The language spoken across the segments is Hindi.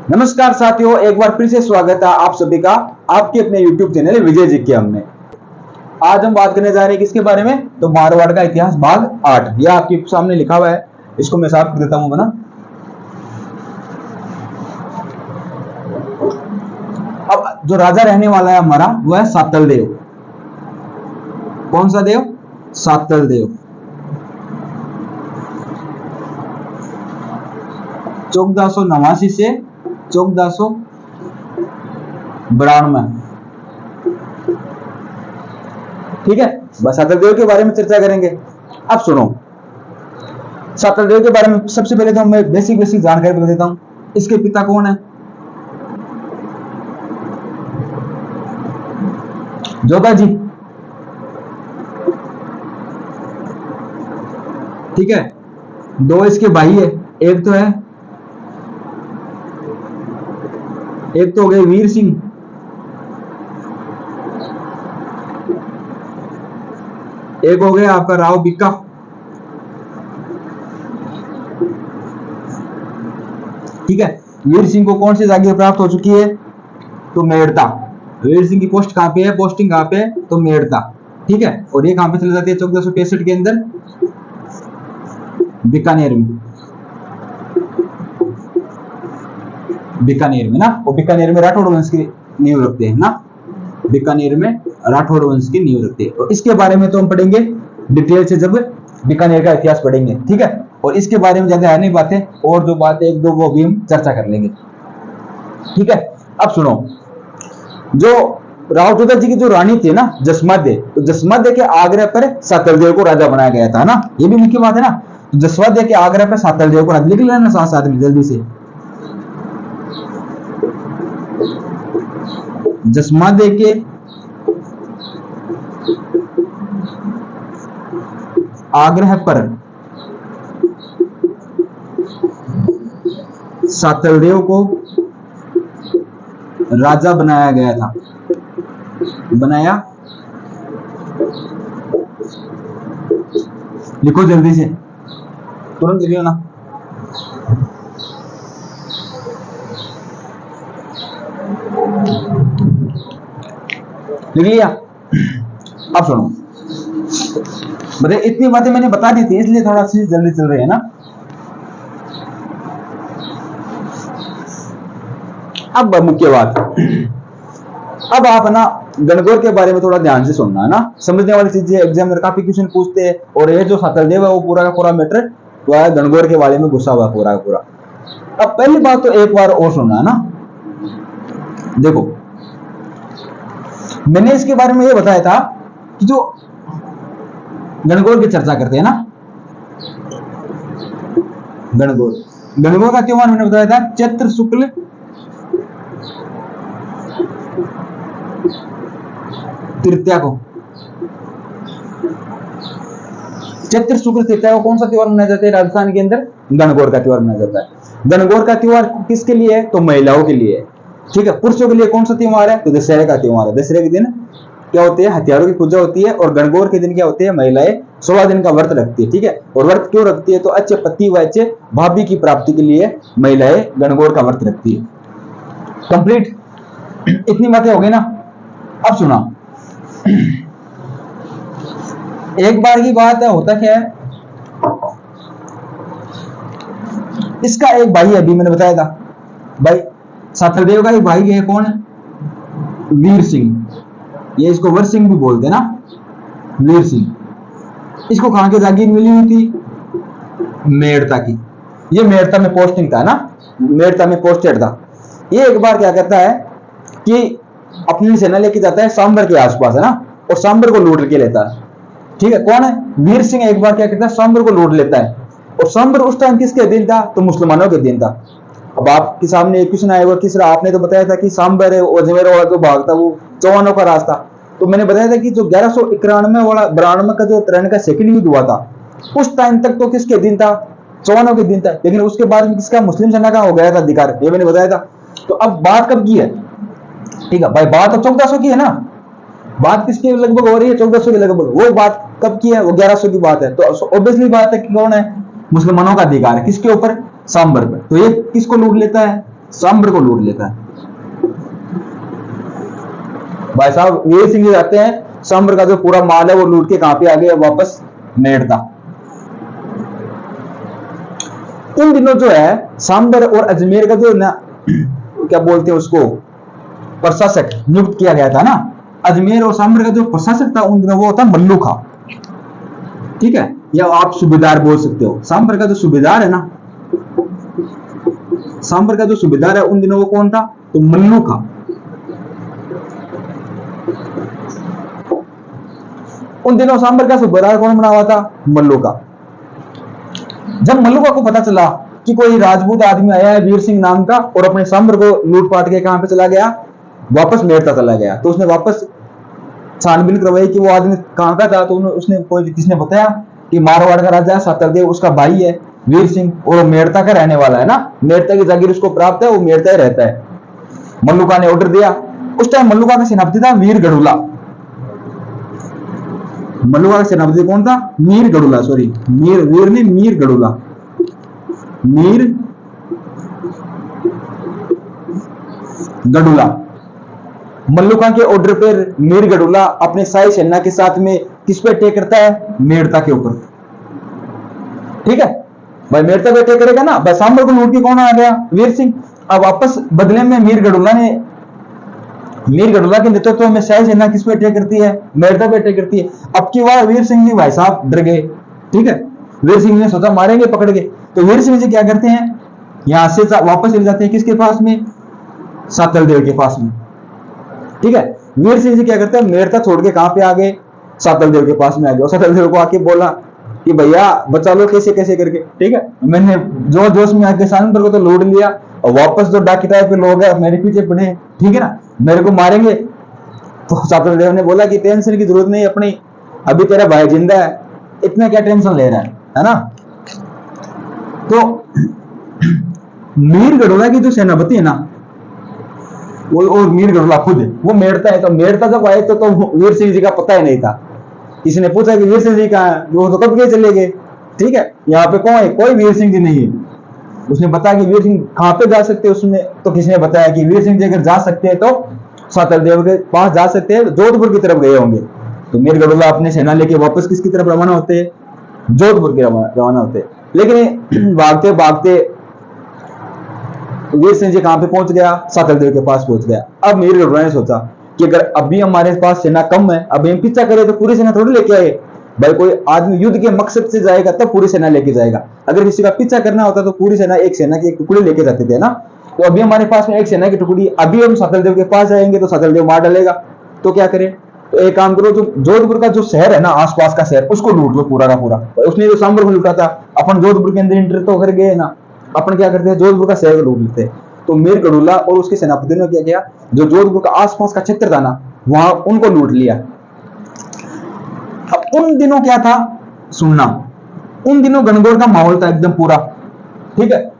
नमस्कार साथियों, एक बार फिर से स्वागत है आप सभी का आपके अपने YouTube चैनल विजय जी के में। आज हम बात करने जा रहे हैं किसके बारे में, तो मारवाड़ का इतिहास भाग 8। यह आपके सामने लिखा हुआ है, इसको मैं साफ कर देता हूं बना। अब जो राजा रहने वाला है हमारा वह है सातल देव। कौन सा देव? सातल देव। 1489 से 1492। ठीक है, बस सातल देव के बारे में चर्चा करेंगे। अब सुनो, सातल देव के बारे में सबसे पहले तो मैं बेसिक जानकारी बता देता हूं। इसके पिता कौन है? जोधा जी। ठीक है, दो इसके भाई है। एक तो हो गए वीर सिंह, एक हो गया आपका राव बिक्का। ठीक है, वीर सिंह को कौन सी जागीर प्राप्त हो चुकी है? तो मेड़ता। वीर सिंह की पोस्ट कहां पे है, पोस्टिंग कहां पे है? तो मेड़ता। ठीक है, और ये कहां पे चले जाती है 1465 के अंदर? बीकानेर में। बीकानेर में ना, वो बीकानेर में राठौड़ वंश की नींव रखते हैं ना, बीकानेर में राठौड़ वंश की नींव रखते हैं। तो इसके बारे में तो हम पढ़ेंगे डिटेल से जब बीकानेर का इतिहास पढ़ेंगे। ठीक है, और इसके बारे में ज्यादा है नहीं बातें, और जो बातें एक दो वो भी हम चर्चा कर लेंगे। ठीक है, अब सुनो, जो राव जोधा जी की जो रानी थी ना जसमाद्य, तो जसमाद्य के आग्रह पर सातलदेव को राजा बनाया गया था ना, ये भी मुख्य बात है ना। तो जसमाद्य के आग्रह पर सातलदेव को राजा, लिख लेना साथ साथ में जल्दी से। जसमाद्य के आग्रह पर सातलदेव को राजा बनाया गया था। बनाया, लिखो जल्दी से, तुरंत लिखिए ना। लिख लिया? अब सुनो, मतलब इतनी बातें मैंने बता दी थी, इसलिए थोड़ा सी जल्दी चल रही है ना। अब मुख्य बात, अब आप ना गणगौर के बारे में थोड़ा ध्यान से सुनना है ना, समझने वाली चीजें एग्जामिनर काफी क्वेश्चन पूछते हैं। और ये जो सातलदेव है वो पूरा का पूरा मैटर वह गणगौर के बारे में घुसा हुआ पूरा का पूरा। अब पहली बात तो एक बार और सुनना है ना। देखो, मैंने इसके बारे में ये बताया था कि जो गणगौर की चर्चा करते हैं ना, गणगौर का त्योहार मैंने बताया था चैत्र शुक्ल तृतीया को। चैत्र शुक्ल तृतीया को कौन सा त्योहार मनाया जाता है राजस्थान के अंदर? गणगौर का त्योहार मनाया जाता है। गणगौर का त्योहार किसके लिए है? तो महिलाओं के लिए है। ठीक है, पुरुषों के लिए कौन सा त्योहार है? तो दशहरे का त्योहार है। दशहरे के दिन क्या होती है? हथियारों की पूजा होती है। और गणगौर के दिन क्या होती है? महिलाएं 16 दिन का व्रत रखती है। ठीक है, और व्रत क्यों रखती है? तो अच्छे पति व अच्छे भाभी की प्राप्ति के लिए महिलाएं गणगौर का व्रत रखती है। कंप्लीट, इतनी बातें हो गई ना। अब सुना, एक बार की बात है, होता क्या है, इसका एक भाई है, अभी मैंने बताया था भाई, सातलदेव का एक भाई है। कौन है? वीर सिंह। ये इसको वर सिंह भी बोलते हैं ना, वीर सिंह। इसको कहां की जागीर मिली हुई थी? मेड़ता की। ये मेड़ता में पोस्टिंग था ना, मेड़ता में पोस्टेड था। ये एक बार क्या कहता है कि अपनी सेना लेके जाता है सांबर के आसपास है ना, और सांबर को लूट के लेता है। ठीक है, कौन है? वीर सिंह एक बार क्या कहता है, सांबर को लूट लेता है। और सांबर उस टाइम किसके अधीन था? तो मुसलमानों के अधीन था। अब आपके सामने एक क्वेश्चन आएगा, किसरा? आपने तो बताया था कि सांबर है और अजमेर वाला जो भाग था वो चौहानों का रास्ता। तो मैंने बताया था कि जो 1191 वाला 92 का जो तरण का सेकंड युद्ध हुआ था, उस टाइम तक तो किसके अधीन था? चौहानों के अधीन था। लेकिन उसके बाद में किसका? मुस्लिम सेना का हो गया था अधिकार, ये मैंने बताया था। तो अब बात कब की है? ठीक है भाई, बात तो 1400 की है ना। बात किसके लगभग हो रही है? 1400 के लगभग। वो बात कब की है? वो 1100 की बात है। तो ऑब्वियसली बात है कि कौन है? मुसलमानों का अधिकार है किसके ऊपर? सांबर पर। तो ये किसको लूट लेता है? सांबर को लूट लेता है। भाई साहब वीर सिंह जी जाते हैं, सांबर का जो पूरा माल है वो लूट के कहां पे आ गए वापस, मेड़ता। उन दिनों जो है सांबर और अजमेर का जो ना क्या बोलते हैं उसको, प्रशासक नियुक्त किया गया था ना, अजमेर और सांबर का जो प्रशासक था उन दिनों वो होता मल्लू खां, ठीक है, या आप सूबेदार बोल सकते हो। सांबर का जो सूबेदार है ना, सांबर का जो सूबेदार है उन दिनों वो कौन था, तो मल्लू खां। उन दिनों सांबर का सूबेदार कौन बना हुआ था, मल्लू का। जब मल्लुका को पता चला कि कोई राजपूत आदमी आया है वीर सिंह नाम का और अपने सांबर को लूटपाट के कहां पे चला गया, वापस मेड़ता चला गया, तो उसने वापस छानबीन करवाई कि वो आदमी कहां का था। तो उसने कोई किसने बताया कि मारवाड़ का राजा सातरदेव उसका भाई है वीर सिंह, और वो मेड़ता का रहने वाला है ना, मेड़ता की जागीर उसको प्राप्त है, वो मेड़ता ही रहता है। मल्लुका ने ऑर्डर दिया। उस टाइम मल्लुका का सेनापति था मीर गढ़ुला। मल्लुका का सेनापति कौन था, मीर गढ़ुला, सॉरी मीर, वीर ने मीर गढ़ुला, मीर गढ़ुला। मल्लुका के ऑर्डर पर मीर गढ़ुला अपने शाही सेना के साथ में किस पे अटैक करता है, मेड़ता के ऊपर, ठीक है भाई। मेड़ता पे अटैक करेगा ना भाई, सांबर को लूट के कौन आ गया, वीर सिंह। अब वापस बदले में मीर गढ़ुला के नेतृत्व में शाही सेना किस पे अटैक करती है, मेड़ता पे अटैक करती है। अब की बार वीर सिंह जी भाई साहब डर गए, ठीक है, वीर सिंह ने सोचा मारेंगे पकड़ के, तो वीर सिंह जी क्या करते हैं, यहां से वापस चले जाते हैं किसके पास में, सातलदेव के पास में, ठीक है। वीर सिंह जी क्या करते हैं, मेड़ता छोड़ के कहां पे आ गए, सातलदेव के पास में आ गए, और सातलदेव को आके बोला कि भैया बचा लो कैसे कैसे करके, ठीक है, मैंने जोश जोश में आके सांबर को तो लूट लिया, और वापस जो डाकी टाइप के लोग हैं मेरे पीछे पड़े, ठीक है ना, मेरे को मारेंगे। तो सातलदेव ने बोला कि टेंशन की जरूरत नहीं अपनी, अभी तेरा भाई जिंदा है, इतना क्या टेंशन ले रहा है ना। तो मीर गढ़ुला की जो सेनापति है ना, वो और मीर गढ़ुला खुद वो मेड़ता है। तो मेड़ता जब आए तो वीर सिंह जी का पता ही नहीं था। किसी ने पूछा कि वीर सिंह जी कहाँ है, वो तो कब के चले गए, ठीक है, यहाँ पे कौन है, कोई वीर सिंह जी नहीं है। उसने बताया कि वीर सिंह कहां पे जा सकते हैं, उसने तो किसी ने बताया कि वीर सिंह जी अगर जा सकते हैं तो सातलदेव के पास जा सकते हैं, जोधपुर की तरफ गए होंगे। तो मीर गढ़ुला अपने सेना लेके वापस किसकी तरफ रवाना होते हैं, जोधपुर की रवाना होते हैं। लेकिन भागते भागते वीर सिंह जी कहां पे पहुंच गया, सातलदेव के पास पहुंच गया। अब मीर गढ़ुला ने सोचा कि अगर अभी हमारे पास सेना कम है, अभी हम पीछा करें तो पूरी सेना थोड़ी लेके आए भाई। कोई आदमी युद्ध के मकसद से जाएगा तब पूरी सेना लेके जाएगा, अगर किसी का पीछा करना होता तो पूरी सेना, एक सेना की एक टुकड़ी लेके जाते थे ना। तो अभी हमारे पास में एक सेना की टुकड़ी, अभी हम सातलदेव के पास जाएंगे तो सातलदेव मार डालेगा, तो क्या करें। तो एक काम करो, जो जोधपुर का जो शहर है ना, आसपास का शहर, उसको लूट लो पूरा का पूरा। उसने जो सांबर को लूटा था, अपन जोधपुर के अंदर इंटर तो कर गए ना, अपन क्या करते हैं, जोधपुर का शहर को लूट लेते हैं। तो मीर गढ़ुला और उसके सेनापतियों ने क्या किया, जो जोधपुर का आसपास का क्षेत्र था ना, वहां उनको लूट लिया। अब उन दिनों क्या था सुनना, उन दिनों गणगौर का माहौल था एकदम पूरा, ठीक है,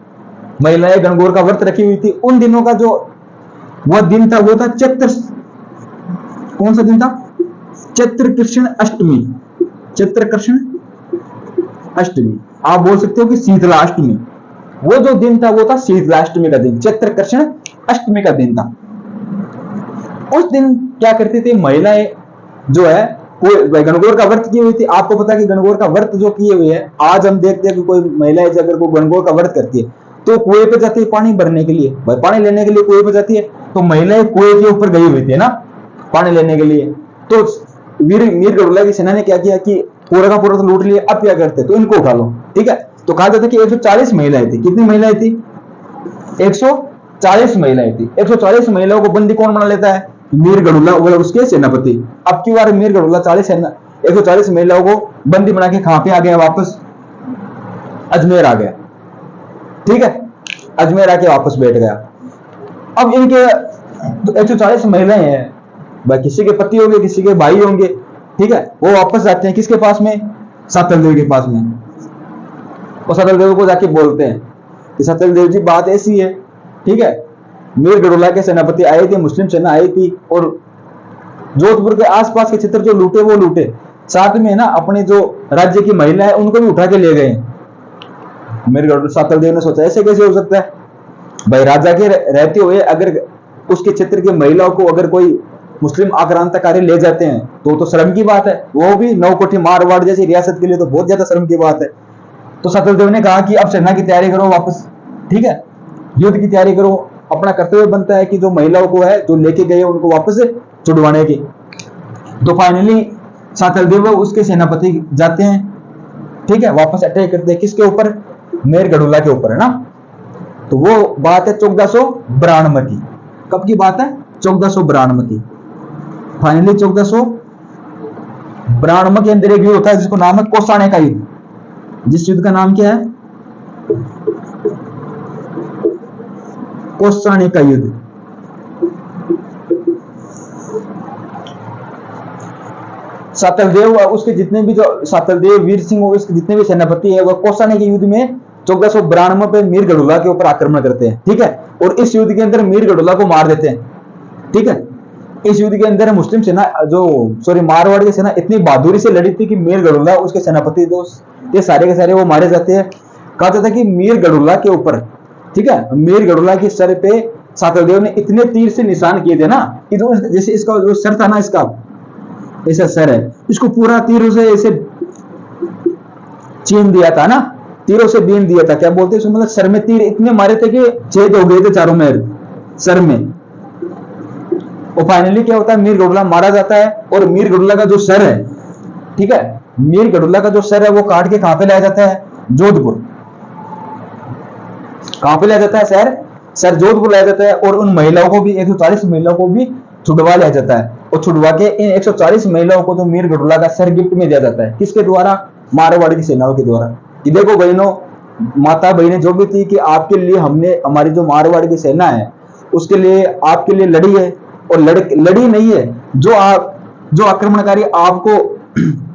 महिलाएं गणगौर का व्रत रखी हुई थी। उन दिनों का जो वह दिन था वो था चैत्र, कौन सा दिन था, चैत्र कृष्ण अष्टमी, चैत्र कृष्ण अष्टमी, आप बोल सकते हो कि शीतला अष्टमी। वो जो दिन था वो था शीतला अष्टमी का दिन, चैत्र कृष्ण अष्टमी का दिन था। उस दिन क्या करती थी महिलाएं, जो है कोई गणगौर का व्रत की हुई थी। आपको पता है कि गणगौर का व्रत जो किए हुए है, आज हम देखते हैं कि कोई महिलाएं अगर कोई गणगौर का व्रत करती है तो कुएं पे जाती है पानी भरने के लिए, भाई पानी लेने के लिए कुएं पे जाती है। तो महिलाएं कुएं के ऊपर गई हुई थी ना पानी लेने के लिए। तो मीर गढ़ुला की सेना ने क्या किया कि पूरा का पूरा तो लूट लिया, अब क्या करते, तो इनको उठा लो, ठीक है। तो कहा जाता है कि 140 महिलाएं थी। कितनी महिलाएं थी, 140 महिलाएं थी। 140 महिलाओं को बंदी कौन बना लेता है, मीर गढ़ुला और उसके सेनापति। अब की बार मीर गढ़ुला 140 महिलाओं को बंदी बना के कहां पे आ गया, वापस अजमेर आ गया, ठीक है, अजमेर आके वापस बैठ गया। अब इनके 140 महिलाएं हैं भाई, किसी के पति होंगे, किसी के भाई होंगे, ठीक है, वो वापस जाते हैं किसके पास में, सातलदेव के पास में। और सातलदेव को जाके बोलते हैं कि सातलदेव जी बात ऐसी है, ठीक है, मीर गढ़ुला के सेनापति आए थे, मुस्लिम सेना आई थी और जोधपुर के आसपास के क्षेत्र जो लूटे वो लूटे, साथ में ना अपने जो राज्य की महिला है उनको भी उठा के ले गए। मीर गढ़ुला, सातलदेव ने सोचा ऐसे कैसे हो सकता है, भाई राजा के रहते हुए अगर उसके क्षेत्र की महिलाओं को अगर कोई मुस्लिम आक्रांतकारी ले जाते हैं तो शर्म की बात है, वो भी 9 कोठी मारवाड़ जैसी रियासत के लिए तो बहुत ज्यादा शर्म की बात है। तो सतलदेव ने कहा कि अब सेना की तैयारी करो वापस, ठीक है, युद्ध की तैयारी करो, अपना कर्तव्य बनता है कि जो महिलाओं को है जो लेके गए उनको वापस छुड़वाने की। तो फाइनली सातलदेव उसके सेनापति जाते हैं, ठीक है, वापस अटैक करते हैं किसके ऊपर, मेरगढ़ुला के ऊपर, है ना। तो वो बात है 1492 की। कब की बात है, 1492 की। फाइनली 1492 के अंदर एक युद्ध होता है जिसको नाम है कौसाने का युद्ध। जिस युद्ध का नाम क्या है, कौसाने का युद्ध। सातलदेव उसके जितने भी जो सातलदेव वीर सिंह उसके जितने भी सेनापति है वह कौसाने के युद्ध में 1492 पे मीरगढ़ुला के ऊपर आक्रमण करते हैं, ठीक है। और इस युद्ध के अंदर मीरगढ़ुला को मार देते हैं, ठीक है। इस युद्ध के अंदर मुस्लिम सेना मारवाड़ की सेना इतनी बहादुरी से लड़ी थी कि मीरगढ़ुला उसके सेनापति ये सारे के सारे वो मारे जाते हैं। कहा जाता है कि मीरगढ़ुला के ऊपर, ठीक है, मीरगढ़ुला के सर पे सातलदेव ने इतने तीर से निशान किए थे ना कि जो जैसे इसका जो सर था ना, इसका ऐसा सर है, इसको पूरा तीरों से ऐसे चीन दिया था ना, तीरों से बीन दिया था। क्या बोलते हैं, मतलब सर में तीर इतने मारे थे कि छेद हो गए थे चारों में सर में। और फाइनली क्या होता है, मीरगढ़ुला मारा जाता है। और मीरगढ़ुला का जो सर है, ठीक है, मीरगढ़ुला का जो सर है वो काट के कहां पे लाया जाता है, जोधपुर। कहां पे लाया जाता है, सर जोधपुर लाया जाता है। और उन महिलाओं को भी 140 महिलाओं को भी छुड़वा लिया जाता है। और छुड़वा के इन 140 महिलाओं को तो मीरगढ़ुला का सर गिफ्ट में दिया जाता है। किसके द्वारा, मारवाड़ की सेनाओं के द्वारा। कि देखो बहनों, माता बहनें जो भी थी कि आपके लिए हमने, हमारी जो मारवाड़ की सेना है उसके लिए आपके लिए लड़ी है। और लड़ी नहीं है, जो आक्रमणकारी आपको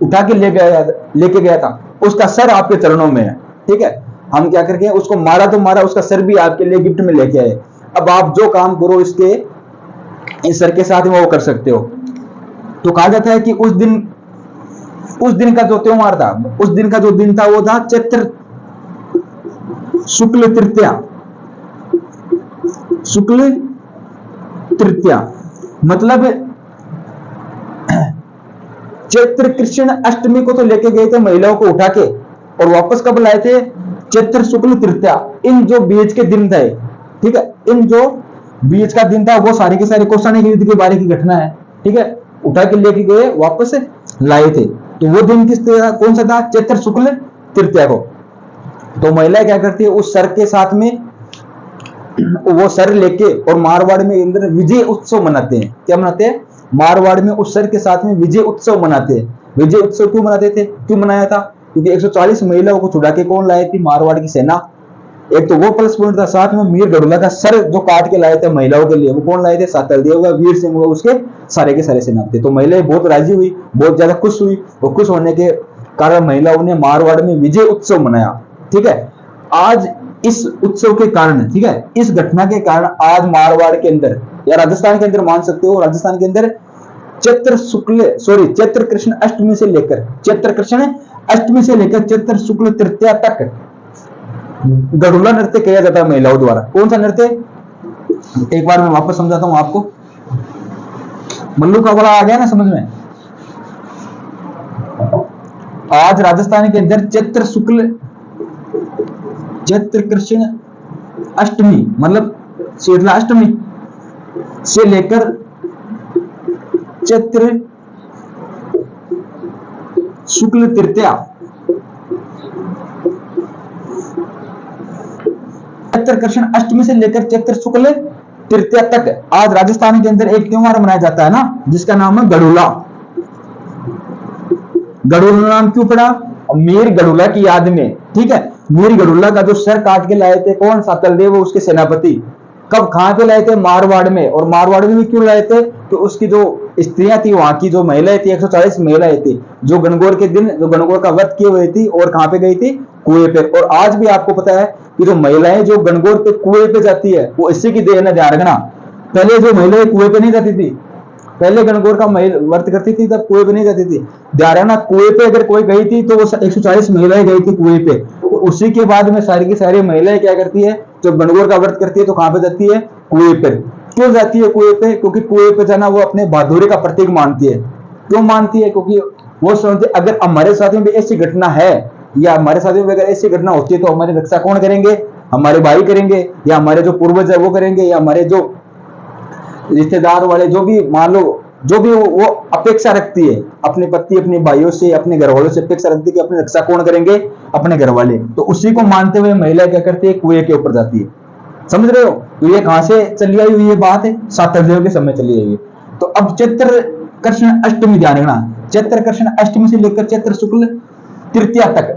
उठा के लेके गया था उसका सर आपके चरणों में है, ठीक है। हम क्या करके उसको मारा तो मारा, उसका सर भी आपके लिए गिफ्ट में लेके आए। अब आप जो काम करो इसके इस सर के साथ में वो कर सकते हो। तो कहा जाता है कि उस दिन का जो त्योहार था, उस दिन का जो दिन था वो था चैत्र शुक्ल तृतीया। शुक्ल तृतीया मतलब चैत्र कृष्ण अष्टमी को तो लेके गए थे महिलाओं को उठा के, और वापस कब लाए थे, चैत्र शुक्ल तृतीया। इन जो बीच के दिन थे, ठीक है, इन जो बीच का दिन था वो सारे के सारे कौसाने के युद्ध के बारे की घटना है, ठीक है। उठा के लेके गए, वापस लाए थे। तो वो दिन कौन सा था, चैत्र शुक्ल तृतीया को। तो महिलाएं क्या करती है, उस सर के साथ में वो सर लेके और मारवाड़ में अंदर विजय उत्सव मनाते हैं। क्या मनाते हैं, मारवाड़ में उस सर के साथ में विजय उत्सव मनाते हैं। विजय उत्सव क्यों मनाते थे, क्यों मनाया था, क्योंकि 140 महिलाओं को छुड़ा के कौन लाए थी, मारवाड़ की सेना। एक तो वो प्लस पॉइंट था, साथ में मीरगढ़ुला का सर जो काट के लाए थे महिलाओं के लिए, वो कौन लाए थे, सातलदेव का वीर सिंह, उसके सारे के सारे सेनापति। तो महिलाएं बहुत राजी हुई, बहुत ज्यादा खुश हुई। और खुश होने के कारण महिलाओं ने मारवाड़ में विजय उत्सव मनाया, ठीक है। आज इस उत्सव के कारण, ठीक है, इस घटना के कारण आज मारवाड़ के अंदर या राजस्थान के अंदर मान सकते हो, राजस्थान के अंदर चैत्र कृष्ण अष्टमी से लेकर चैत्र शुक्ल तृतीया तक गढ़ुला नृत्य किया जाता है महिलाओं द्वारा। कौन सा नृत्य, एक बार मैं वापस समझाता हूं आपको। मल्लू का बड़ा आ गया ना समझ में। आज राजस्थान के अंदर चैत्र कृष्ण अष्टमी मतलब शीतला अष्टमी से लेकर चैत्र शुक्ल तृतीया, चैत्र कृष्ण अष्टमी से लेकर चैत्र शुक्ल तृतीया तक आज राजस्थान के अंदर एक त्योहार मनाया जाता है ना, जिसका नाम है गढ़ुला। गढ़ुला नाम क्यों पड़ा, मीरगढ़ुला की याद में, ठीक है। मीरगढ़ुला का जो सर काट के लाए थे कौन, सातलदेव उसके सेनापति। कब कहां पे लाए थे, मारवाड़ में। और मारवाड़ में क्यों लाए थे, तो उसकी जो स्त्रियां थी, वहां की जो महिलाएं थी, 140 महिलाएं थी, जो गणगौर के दिन जो गणगौर का वध किए हुए थी, और कहां पे गई थी, कुएं पे। और आज भी आपको पता है कि जो महिलाएं जो गणगौर पे कुएं पे जाती है वो इसी की देन है, ध्यान रखना। पहले जो महिलाएं कुएं पे नहीं जाती थी, पहले गणगौर का व्रत करती थी, तब कुएं पे नहीं जाती थी। ध्यान रखना, कुएं पे अगर कोई गई थी तो वो 140 महिलाएं गई थी कुएं पे। उसी के बाद में सारी की सारी महिलाएं क्या करती है, जब गणगौर का व्रत करती है तो कहां पे जाती है, कुएं पर। क्यों जाती है कुएं पे, क्योंकि कुएं पे जाना वो अपने बहादुरी का प्रतीक मानती है। क्यों मानती है, क्योंकि वो समझते अगर हमारे साथ में भी ऐसी घटना है या हमारे साथ में अगर ऐसी घटना होती है तो हमारी रक्षा कौन करेंगे, हमारे भाई करेंगे, या हमारे जो पूर्वज है वो करेंगे, या हमारे जो रिश्तेदार वाले जो भी मान लो जो भी वो अपेक्षा रखती है अपने पति अपने भाइयों से अपने घर वालों से अपेक्षा रखती है कि अपनी रक्षा कौन करेंगे, अपने घर वाले। तो उसी को मानते हुए महिला क्या करती है, कुएं के ऊपर जाती है। समझ रहे हो, तो ये कहां से चली आई हुई ये बात है, सातलदेव के समय चली आई है। तो अब चैत्र कृष्ण अष्टमी ध्यान रखना, चैत्र कृष्ण अष्टमी से लेकर चैत्र शुक्ल तृतीया तक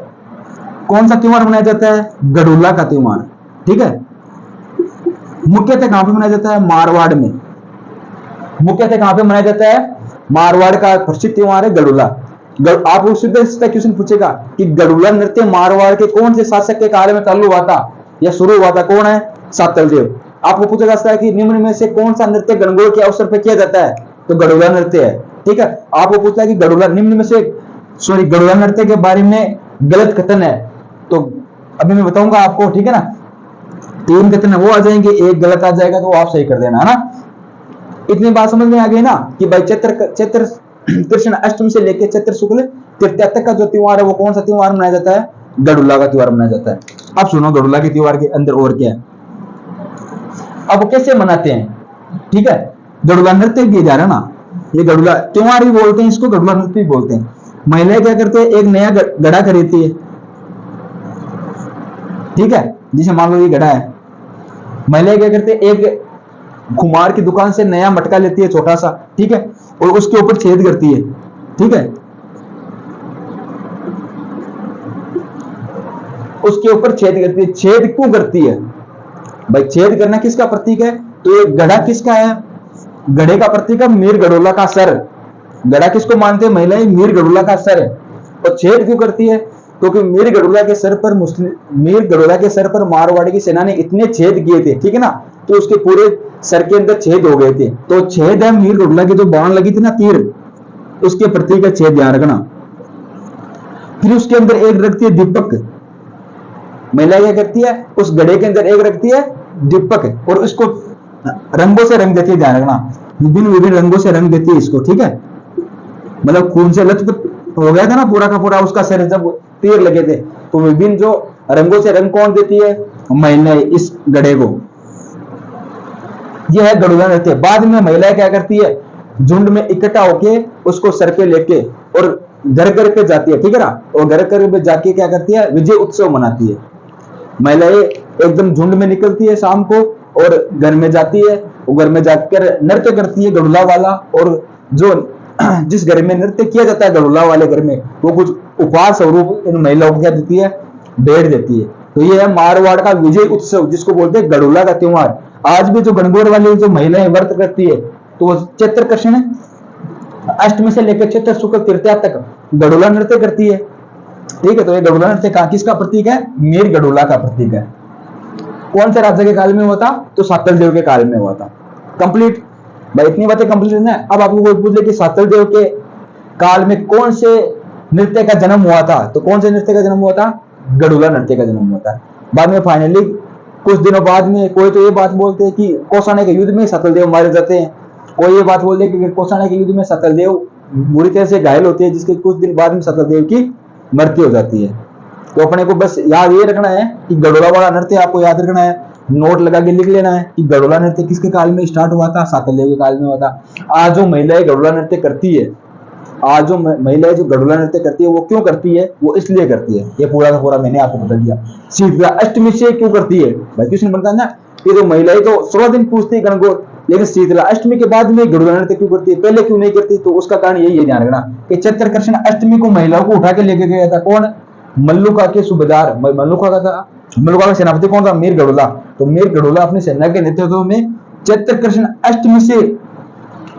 कौन सा त्योहार मनाया जाता है, गडुल्ला का त्योहार। ठीक है, मुख्यतः कहां पे मनाया जाता है, मारवाड़ में। मुख्यतः कहां पे मनाया जाता है, मारवाड़ का प्रसिद्ध त्योहार है गडुल्ला। आप उससे क्वेश्चन पूछेगा कि गडुल्ला नृत्य मारवाड़ के कौन से शासक के काल में चालू हुआ था या शुरू हुआ था, कौन है, सातलदेव। आपको पूछा जा सकता है कि निम्न में से कौन सा नृत्य गणगौर के अवसर पर किया जाता है, तो गडुल्ला नृत्य है। ठीक है, आपको पूछता है कि गडुल्ला निम्न में से गडुल्ला नृत्य के बारे में गलत कथन है, तो अभी मैं बताऊंगा आपको। ठीक है ना, 3 कथन वो आ जाएंगे, एक गलत आ जाएगा, तो आप सही कर देना है ना। इतनी बात समझ में आ गई ना कि भाई चैत्र कृष्ण अष्टमी से लेकर चैत्र शुक्ल तृतीया तक का जो त्योहार है वो कौन सा त्योहार मनाया जाता है, गडुल्ला का त्योहार मनाया जाता है। अब सुनो गडुल्ला के त्योहार के अंदर और क्या है, अब कैसे मनाते हैं। ठीक है, गडुल्ला नृत्य भी जा रहा है ना, ये गडुल्ला त्योहार ही बोलते हैं इसको, गडुल्ला नृत्य भी बोलते हैं। महिलाएं क्या करते हैं, एक नया गड़ा खरीदती है। ठीक है, जिसे मान लो ये गड़ा है, महिलाएं क्या करते हैं, एक कुम्हार की दुकान से नया मटका लेती है छोटा सा। ठीक है, और उसके ऊपर छेद करती है। ठीक है, उसके ऊपर छेद करती है। छेद क्यों करती है भाई, छेद करना किसका प्रतीक है, तो ये गड़ा किसका है, गड़े का प्रतीक है मीर गडोला का सर। गड़ा किसको मानते हैं महिलाएं, मीर गडोला का सर है। और छेद क्यों करती है, क्योंकि मीर गडोला के सर पर मीर गडोला के सर पर मारवाड़ी की सेना ने इतने छेद किए थे, ठीक है ना, तो उसके पूरे सर के अंदर छेद हो गए थे। तो छेद है मीर गडोला की जो बाण लगी थी ना, तीर, उसके प्रतीक है छेद, ध्यान रखना। फिर उसके अंदर एक रखती है दीपक, महिला क्या करती है, उस गड़े के अंदर एक रखती है दीपक और उसको रंगों से रंग देती है, ध्यान रखना, विभिन्न विभिन्न रंगों से रंग देती है इसको। ठीक है, मतलब खून से लथपथ हो गया था ना पूरा का पूरा उसका शरीर जब तीर लगे थे, तो विभिन्न जो रंगों से रंग कौन देती है, महिलाएं इस गड़े को। यह है गडुल्ला नृत्य। बाद में महिलाएं क्या करती है, झुंड में इकट्ठा होके उसको सर पे लेके और घर घर पे जाती है। ठीक है ना, और घर घर पे जाके क्या करती है, विजय उत्सव मनाती है। महिलाएं एकदम झुंड में निकलती है शाम को और घर में जाती है, वो घर में जाकर नृत्य करती है गडुल्ला वाला। और जो जिस घर में नृत्य किया जाता है गडुल्ला वाले घर में, वो कुछ उपहार स्वरूप इन महिलाओं को क्या देती है, भेंट देती है। तो ये है मारवाड़ का विजय उत्सव, जिसको बोलते हैं गडुल्ला का त्योहार। आज भी जो गणगौर वाली जो महिलाएं व्रत करती है, तो वो चैत्र कृष्ण अष्टमी से लेकर चैत्र शुक्ल तृतीया तक गडुल्ला नृत्य करती है। ठीक है, तो ये गडुल्ला नृत्य किसका प्रतीक है, मीर गडुल्ला का प्रतीक है। कौन से राजा के काल में हुआ था, तो सातल देव के काल में हुआ था। कंप्लीट भाई, इतनी बातें कंप्लीट है। अब आपको कोई पूछ ले कि सातल देव के काल में कौन से नृत्य का जन्म हुआ था, तो कौन से नृत्य का जन्म हुआ था, गडुल्ला नृत्य का जन्म हुआ था। बाद में फाइनली कुछ दिनों बाद में कोई तो ये बात बोलते हैं कि कौसाने के युद्ध में सातलदेव मारे जाते हैं, कोई ये बात बोलते हैं कि कौसाने के युद्ध में सातलदेव बुरी तरह से घायल होते हैं, जिसके कुछ दिन बाद में सातलदेव की मृत्यु हो जाती है। तो अपने को बस याद ये रखना है कि गडुल्ला वाला नृत्य आपको याद रखना है, नोट लगा के लिख लेना है कि गडुल्ला नृत्य किसके काल में स्टार्ट हुआ था, सातलदेव के काल में हुआ था। आज जो महिलाएं गडुल्ला नृत्य करती है, आज जो महिलाएं जो गडुल्ला नृत्य करती है, वो क्यों करती है, वो इसलिए करती है, ये पूरा का पूरा मैंने आपको बता दिया। शीतला अष्टमी से क्यों करती है भाई, क्वेश्चन बनता है ना कि जो महिलाएं तो 16 दिन पूछती है गणगौर, लेकिन शीतला अष्टमी के बाद में गडुल्ला नृत्य क्यों करती है, पहले क्यों नहीं करती, तो उसका कारण यही है, ध्यान रखना कि चैत्र कृष्ण अष्टमी को महिलाओं को उठा के लेके गया था कौन, मल्लुका के सूबेदार, मल्लुका का था, मल्लुका का सेनापति कौन था, मीर गडुल्ला। तो मीर गडुल्ला अपनी सेना के नेतृत्व में चैत्र कृष्ण अष्टमी से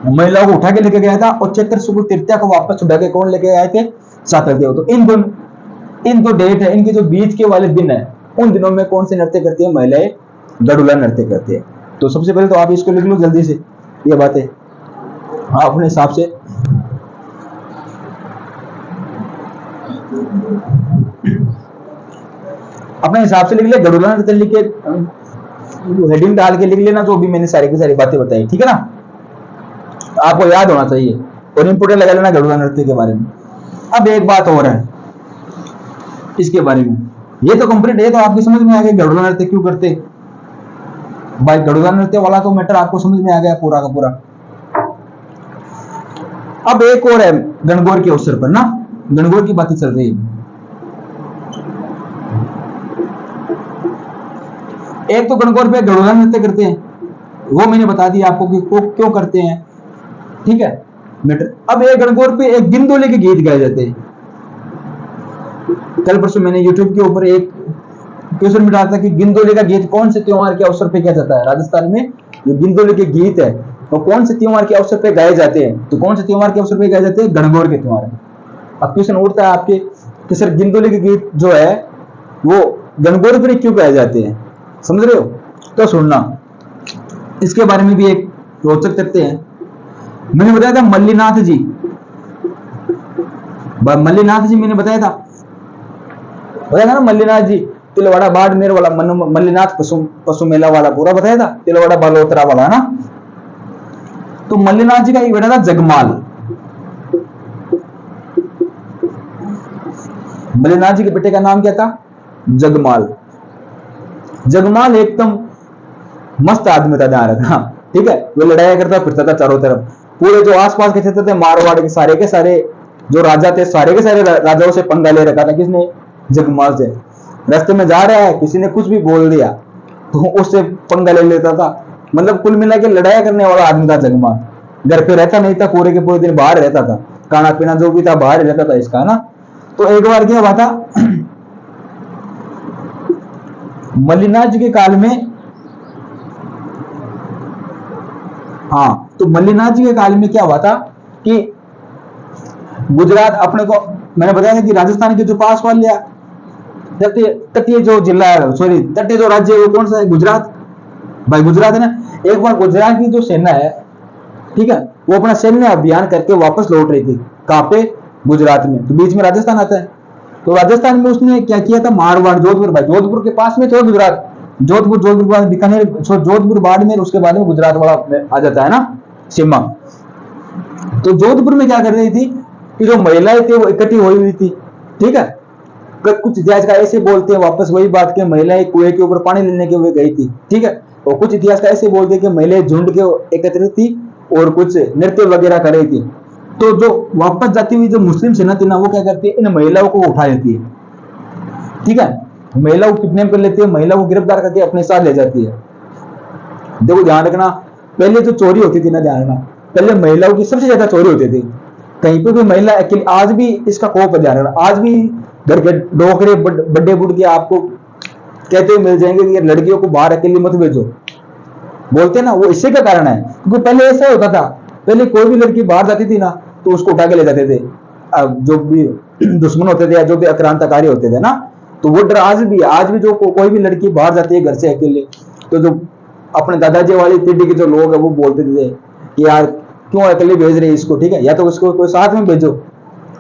महिलाओं को उठा के लेके गया था, और चैत्र शुक्ल तृतीया को वापस छुड़ा के कौन लेके आए थे, सातलदेव। तो इन दो डेट है, इनके जो बीच के वाले दिन है, उन दिनों में कौन से नृत्य करती है महिलाएं, गडुल्ला नृत्य करती है। तो सबसे पहले तो आप इसको लिख लो जल्दी से, ये बातें हाँ अपने हिसाब से। अपने हिसाब से लिख ले, गढ़ुला नृत्य लिख के हेडिंग डाल के लिख लेना, जो भी मैंने सारी की सारी बातें बताई, ठीक है ना, आपको याद होना चाहिए, और इंपोर्टेंट लगा लेना गढ़ुला नृत्य के बारे में। अब एक बात और है इसके बारे में, ये तो कंप्लीट है, तो आपकी समझ में आ गया गढ़ुला नृत्य क्यों करते भाई, गढ़ुला नृत्य वाला तो मैटर आपको समझ में आ गया पूरा का पूरा। अब एक और है गणगौर के अवसर पर ना, गणगौर की बातें चल रही है। एक तो गणगौर पे गढ़ुला नृत्य करते हैं, वो मैंने बता दिया आपको कि वो क्यों करते हैं, ठीक है मैटर। अब एक गणगौर पे एक गिंदोले के गीत गाए जाते हैं। कल परसों मैंने YouTube के ऊपर एक क्वेश्चन मिला था कि गिंदोले का गीत कौन से त्योहार के अवसर पे किया जाता है। राजस्थान में जो गिंदोले के गीत है वो कौन से त्योहार के अवसर पे गाए जाते हैं, तो कौन से त्योहार के अवसर पे गाए जाते हैं, गणगौर के त्योहार। अब क्वेश्चन उठता है आपके कि सर गिंदोले के गीत जो है वो गणगौर पर क्यों गाए जाते हैं, समझ रहे हो, तो सुनना, इसके बारे में भी एक रोचक तथ्य है। मैंने बताया था मल्लीनाथ जी, मैंने बताया था ना, मल्लीनाथ जी तिलवाड़ा बाड़मेर वाला, मल्लीनाथ पशु मेला वाला पूरा बताया था, तिलवाड़ा बालोतरा वाला ना। तो मल्लीनाथ जी का एक बेटा था जगमाल, मल्लीनाथ जी के बेटे का नाम क्या था, जगमाल। जगमाल एकदम मस्त आदमी था, ध्यान रखना, ठीक है। वो लड़ाई करता फिरता था चारों तरफ, पूरे जो आसपास के क्षेत्र थे मारवाड़ के सारे जो राजा थे, सारे के सारे राजाओं से पंगा ले रखा था किसने, जगमाल से। रास्ते में जा रहा है, किसी ने कुछ भी बोल दिया तो उससे पंगा ले लेता था। मतलब कुल मिला के लड़ाई करने वाला आदमी था जगमाल। घर पे रहता नहीं था, पूरे के पूरे दिन बाहर रहता था, खाना पीना जो भी था बाहर रहता था इसका ना। तो एक बार क्या हुआ था, मल्लीनाथ जी के काल में, हाँ, तो मल्लीनाथ जी के काल में क्या हुआ था कि गुजरात, अपने को मैंने बताया था कि राजस्थान के जो पास वाले तटीय जो जिला है, सॉरी तटीय जो राज्य है वो कौन सा है, गुजरात। भाई गुजरात है ना। एक बार गुजरात की जो सेना है, ठीक है, वो अपना सैन्य अभियान करके वापस लौट रही थी, कहां पे, गुजरात में। तो बीच में राजस्थान आता है, तो राजस्थान में उसने क्या किया था, मारवाड़, जोधपुर, भाई जोधपुर के पास में तो गुजरात, जोधपुर बाद बीकानेर, जोधपुर बाड़मेर, उसके बाद में गुजरात वाला आ जाता है ना सीमा। तो जोधपुर में क्या कर रही थी कि जो महिलाएं थी वो इकट्ठी हुई थी, ठीक है। कुछ इतिहास का ऐसे बोलते हैं, वापस वही बात कि महिलाएं कुएं के ऊपर पानी लेने के लिए गई थी, ठीक है। और कुछ इतिहास का ऐसे बोलते हैं कि महिलाएं झुंड के एकत्रित थी और कुछ नृत्य वगैरह कर रही थी। तो जो वापस जाती हुई जो मुस्लिम सेना थी ना, वो क्या करती है, इन महिलाओं को उठा लेती है, ठीक है। महिलाओं को किडनैप कर लेती है, महिला को गिरफ्तार करके अपने साथ ले जाती है। देखो ध्यान रखना, पहले जो चोरी होती थी ना, ध्यान रखना, पहले महिलाओं की सबसे ज्यादा चोरी होती थी। कहीं पे भी महिला अकेली, आज भी इसका कोप, ध्यान रखना, आज भी घर के डोकरे बड्डे बुड के आपको कहते हुए मिल जाएंगे कि लड़कियों को बाहर अकेली मत भेजो, बोलते हैं ना। वो इसी का कारण है, क्योंकि पहले ऐसा होता था, पहले कोई भी लड़की बाहर जाती थी ना तो उसको उठा के ले जाते थे, जो भी दुश्मन होते थे या जो भी आक्रांताकारी होते थे ना। तो वो डर आज भी जो कोई भी लड़की बाहर जाती है घर से अकेले, तो जो अपने दादाजी वाली पीढ़ी के जो लोग है वो बोलते थे कि यार क्यों अकेले भेज रहे इसको, ठीक है, या तो उसको कोई साथ में भेजो,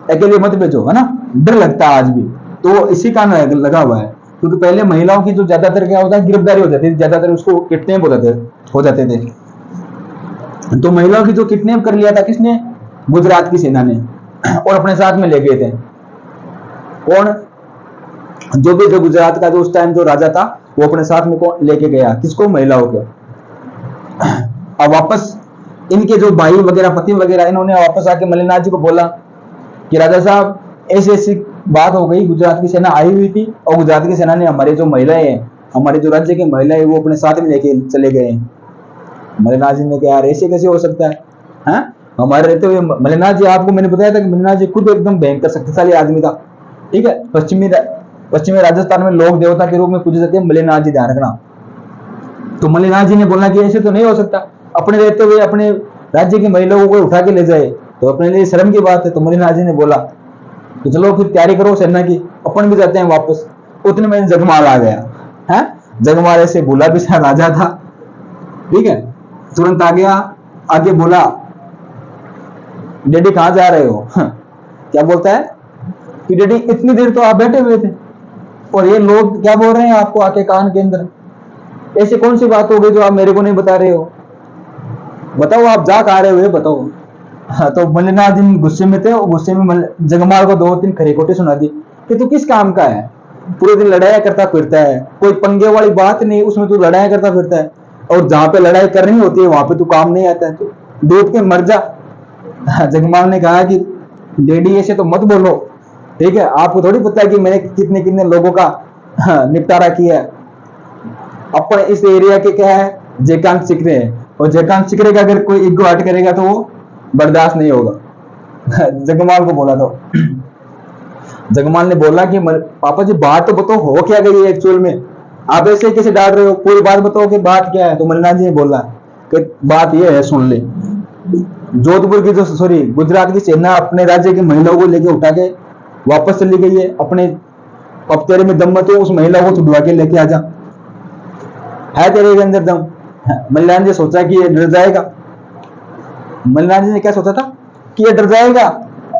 अकेले मत भेजो, है ना। डर लगता है आज भी, तो इसी कारण लगा हुआ है। क्योंकि पहले महिलाओं की जो ज्यादातर क्या होता है, गिरफ्तारी हो जाती थी, ज्यादातर उसको किडनैप हो जाते थे। तो महिलाओं की जो किडनैप कर लिया था किसने, गुजरात की सेना ने, और अपने साथ में ले गए थे। कौन, जो भी जो गुजरात का जो उस टाइम जो राजा था वो अपने साथ में को लेके गया, किसको, महिलाओं को। अब वापस इनके जो भाई वगैरह, पति वगैरह, इन्होंने वापस आके मल्लीनाथ जी को बोला कि राजा साहब ऐसी ऐसी बात हो गई, गुजरात की सेना आई हुई थी और गुजरात की सेना ने हमारे जो महिलाएं हैं, हमारे जो राज्य की महिलाएं, वो अपने साथ में लेके चले गए। मल्लीनाथ जी ने कहा यार ऐसे कैसे हो सकता है, हाँ? हमारे रहते हुए मल्लीनाथ जी, आपको मैंने बताया था कि मल्लीनाथ जी खुद एकदम भयंकर शक्तिशाली आदमी था, ठीक है। पश्चिमी राजस्थान में लोक देवता के रूप में पूजे जाते हैं मल्लीनाथ जी, ध्यान रखना। तो मल्लीनाथ जी ने बोला कि ऐसे तो नहीं हो सकता, अपने रहते हुए अपने राज्य की महिलाओं को उठा के ले जाए तो अपने लिए शर्म की बात है। तो मल्लीनाथ जी ने बोला तो चलो फिर तैयारी करो सेना की, अपन भी जाते हैं वापस। उतने में जगमाल आ गया है। जगमाल ऐसे भूला भी सा राजा था, ठीक है, तुरंत आ गया, आगे बोला डैडी कहां जा रहे हो? क्या बोलता है कि डैडी इतनी देर तो आप बैठे हुए थे, और ये लोग क्या बोल रहे हैं आपको आके कान के अंदर, ऐसी कौन सी बात हो गई जो आप मेरे को नहीं बता रहे हो? बताओ आप जा कहा रहे हो ये बताओ। हाँ, तो मल्लिनाथ जी गुस्से में थे और गुस्से में जगमाल को दो तीन खरीकोटे सुना दी कि तू किस काम का है, पूरे दिन लड़ाई करता फिरता है, कोई पंगे वाली बात नहीं उसमें तू लड़ाई करता फिरता है, और जहां पे लड़ाई करनी होती है वहां पे तू काम नहीं आता है, तो डूब के मर जा। जगमाल ने कहा कि डैडी ऐसे तो मत बोलो, ठीक है, आपको थोड़ी पता है कि मैंने कितने कितने लोगों का निपटारा किया है। अपन इस एरिया के क्या है, जयकांत सिकरे है, और जयकांत सिकरे का अगर कोई इगो हट करेगा तो वो बर्दाश्त नहीं होगा। जगमाल को बोला तो जगमाल ने बोला कि पापा जी बात तो बताओ हो क्या गई है एक्चुअल में, आप ऐसे कैसे डाल रहे हो, पूरी बात बताओ कि बात क्या है। तो मल्लिनाथ जी ने बोला कि बात ये है सुन ले, जोधपुर की जो सॉरी गुजरात की सेना अपने राज्य की महिलाओं को लेके उठा के वापस चली गई है अपने, अब तेरे में दम मत हो उस महिला को छुड़वा के लेके आ जा, है तेरे के अंदर दम। मल्लिनाथ जी ने सोचा कि ये डर जाएगा, मल्लिनाथ जी ने क्या सोचा था कि ये डर जाएगा,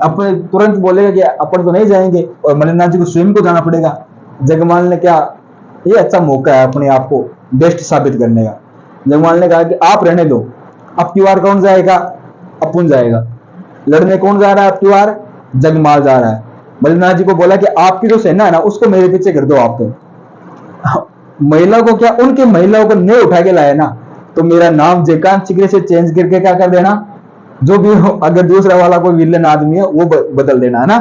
अपने तुरंत बोलेगा कि अपन तो नहीं जाएंगे और मल्लिनाथ जी को स्वयं को जाना पड़ेगा। जगमाल ने क्या, ये अच्छा मौका है अपने आप को बेस्ट साबित करने का। जगमाल ने कहा कि आप रहने दो, अब की बार कौन जाएगा, अपुन जाएगा, लड़ने कौन जा रहा है, अब की बार जगमाल जा रहा है। मल्लिनाथ जी को बोला कि आपकी जो सेना है ना उसको मेरे पीछे कर दो आप तो। महिला को क्या, उनके महिलाओं को नहीं उठा के लाया ना, तो मेरा नाम जयकांत सिकरे से चेंज करके क्या कर देना, जो भी हो, अगर दूसरा वाला कोई विलन आदमी है वो बदल देना है ना।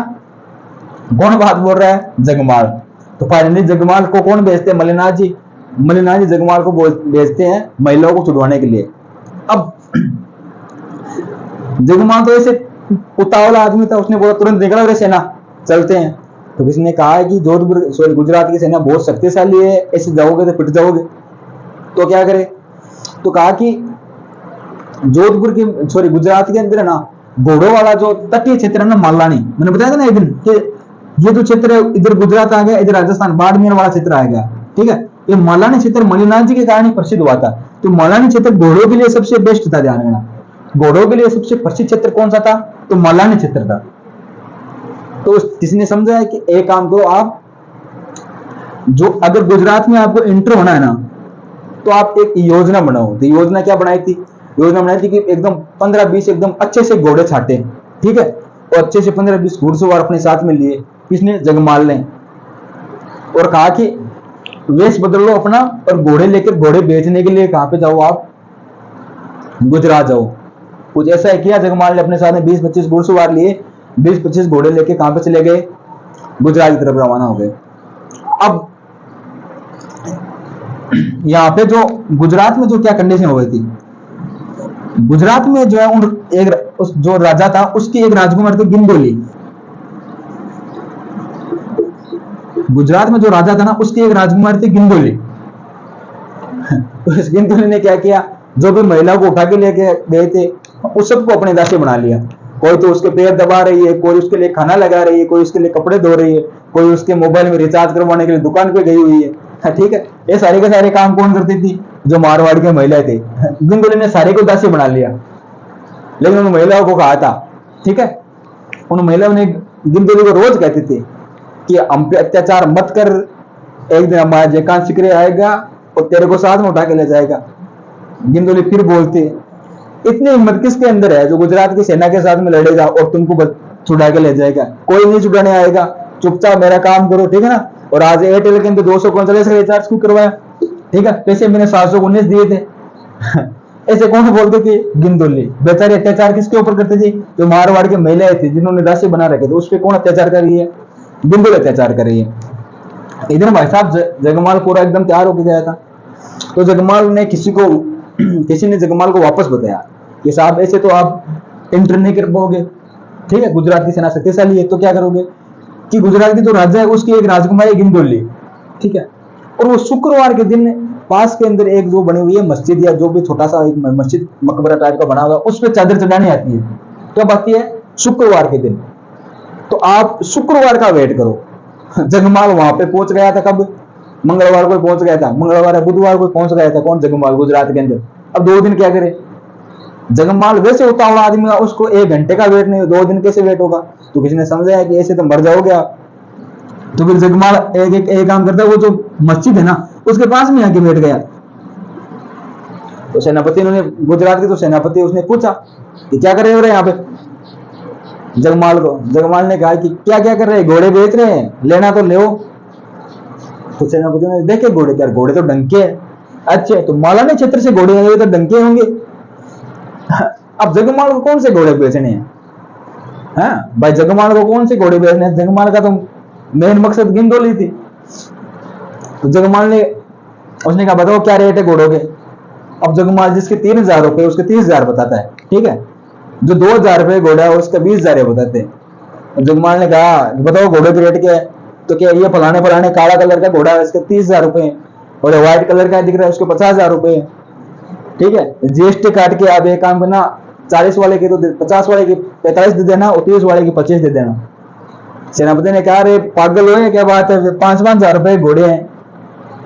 कौन बात बोल रहा है, जगमाल। तो फाइनली जगमाल को कौन भेजते हैं, मल्लिनाथ जी। मल्लिनाथ जी जगमाल को भेजते हैं महिलाओं को छुड़वाने के लिए। अब जगमाल तो ऐसे उतावला आदमी था, उसने बोला तुरंत निकला रे सेना चलते हैं। तो किसी ने कहा है कि जोधपुर सॉरी गुजरात की सेना बहुत शक्तिशाली है, ऐसे जाओगे तो पिट जाओगे, तो क्या करे। तो कहा कि जोधपुर की सॉरी गुजरात के अंदर है ना घोड़ों वाला जो तटीय क्षेत्र है ना मालानी, मैंने बताया था ना एक दिन कि ये जो क्षेत्र है इधर गुजरात आ गया, इधर राजस्थान बाड़मेर वाला क्षेत्र आ गया, ठीक है। ये मालानी क्षेत्र मल्लिनाथ जी के कारण ही प्रसिद्ध हुआ था। तो मालानी क्षेत्र घोड़ों के लिए सबसे बेस्ट था, ध्यान रखना, घोड़ों के लिए सबसे प्रसिद्ध क्षेत्र कौन सा था, तो मालानी क्षेत्र था। तो किसी ने समझा है कि एक काम करो आप, जो अगर गुजरात में आपको एंटर होना है ना तो आप एक योजना बनाओ। तो योजना क्या बनाई थी, योजना बनाई थी कि एकदम 15-20 एकदम अच्छे से घोड़े छाटे, ठीक है, और अच्छे से 15-20 घुड़सवार अपने साथ में लिए, किसने, जगमाल ने, और कहा कि वेश बदल लो अपना और घोड़े लेकर घोड़े बेचने के लिए कहां पे जाओ आप, गुजरात जाओ। कुछ ऐसा है किया जगमाल ने, अपने साथ में 20-25 घुड़सवार लिए, 20-25 घोड़े लेके कहां पे चले गए, गुजरात की तरफ रवाना हो गए। अब यहाँ पे जो गुजरात में जो क्या कंडीशन हो गई थी, गुजरात में जो है उन एक उस जो राजा था उसकी एक राजकुमार थी गिंदोली। गुजरात में जो राजा था ना उसकी एक राजकुमार थी गिंदोली। तो इस गिंदोली ने क्या किया, जो भी महिलाओं को उठा के लेके गए थे उस सबको अपने दासी बना लिया। कोई तो उसके पैर दबा रही है, कोई उसके लिए खाना लगा रही है, कोई उसके लिए कपड़े धो रही है, कोई उसके मोबाइल में रिचार्ज करवाने के लिए दुकान पे गई हुई है, ठीक है। ये सारे के सारे काम कौन करती थी, जो मारवाड़ की महिलाएं थी। गिंदोली ने सारे को दासी बना लिया, लेकिन उन महिलाओं को कहा था, ठीक है, उन महिलाओं ने गिंदोली को रोज कहती थी कि हम पे अत्याचार मत कर, एक दिन हमारा जयकांत सिकरे आएगा और तेरे को साथ में उठा के ले जाएगा। गिंदोली फिर बोलती, इतनी हिम्मत किसके अंदर है जो गुजरात की सेना के साथ में लड़ेगा और तुमको छुड़ा के ले जाएगा, कोई नहीं छुड़ाने आएगा, चुपचाप मेरा काम करो, ठीक है ना। और आज एयरटेल के अंदर 245 का रिचार्ज क्यों करवाया, ठीक है, पैसे मैंने 719 दिए थे। ऐसे कौन बोलते थे, गिंदोली। बेचारे अत्याचार किसके ऊपर करते थे, जो मारवाड़ के महिलाएं थी जिन्होंने दासी बना रखे थे, उस पर कौन अत्याचार कर रही है, गिंदोली अत्याचार कर रही है। इधर भाई साहब जगमाल पूरा एकदम तैयार होकर गया था। तो जगमाल ने किसी ने जगमाल को वापस बताया कि साहब ऐसे तो आप एंटर नहीं कर पाओगे, ठीक है, गुजरात की सेना शक्तिशाली है, तो क्या करोगे कि गुजरात की जो राजा है उसकी एक राजकुमारी गिंदोली, ठीक है, और वो शुक्रवार के दिन पास के अंदर एक जो बनी हुई है मस्जिद या जो भी छोटा सा एक मस्जिद मकबरा टाइप का बना हुआ है उस पर चादर चढ़ाने आती है। कब आती है, शुक्रवार के दिन। तो आप शुक्रवार का वेट करो। जगमाल वहां पे पहुंच गया था, कब, मंगलवार को पहुंच गया था, मंगलवार या बुधवार को पहुंच गया था, कौन, जगमाल गुजरात के अंदर। अब 2 दिन क्या करे जगमाल, वैसे उतावला आदमी है, उसको 1 घंटे का वेट नहीं, 2 दिन कैसे वेट होगा। तो किसी ने समझा है कि ऐसे तो मर जाओगे आप। तो फिर जगमाल एक काम करता है, वो जो मस्जिद है ना उसके पास में आके बैठ गया। तो सेनापति ने, गुजरात के तो सेनापति, उसने पूछा कि क्या कर रहे हो रे यहाँ पे जगमाल को। जगमाल ने कहा कि क्या क्या कर रहे हैं, घोड़े बेच रहे हैं, लेना तो ले। तो सेनापति ने देखे घोड़े, क्या घोड़े तो डंके हैं। अच्छे, तो मालानी क्षेत्र से घोड़े आए तो डंके होंगे। अब जगमाल को कौन से घोड़े बेचने हैं? हाँ भाई, जगमाल को कौन से घोड़े बेचने हैं? जगमाल का तो मेन मकसद गिंदोली थी। तो जगमाल ने, उसने कहा बताओ क्या रेट है घोड़ों के। अब जगमाल जिसके 3,000 रुपए उसके 30,000 बताता है, ठीक है। जो 2,000 रुपए घोड़ा है उसका 20,000 बताते हैं। जगमाल ने कहा बताओ घोड़े के रेट क्या है। तो क्या ये फलाने फलाने काला कलर का घोड़ा है, इसके 30,000 रुपए है, और व्हाइट कलर का दिख रहा है उसके 50,000 रुपए है, ठीक है। जीएसटी काट के आप एक काम करना, 40 वाले के तो 50 वाले की 45 दे देना और 30 वाले की 25 दे देना। सेनापति ने कहा अरे पागल हो क्या बात है, 5,000 रुपए घोड़े हैं।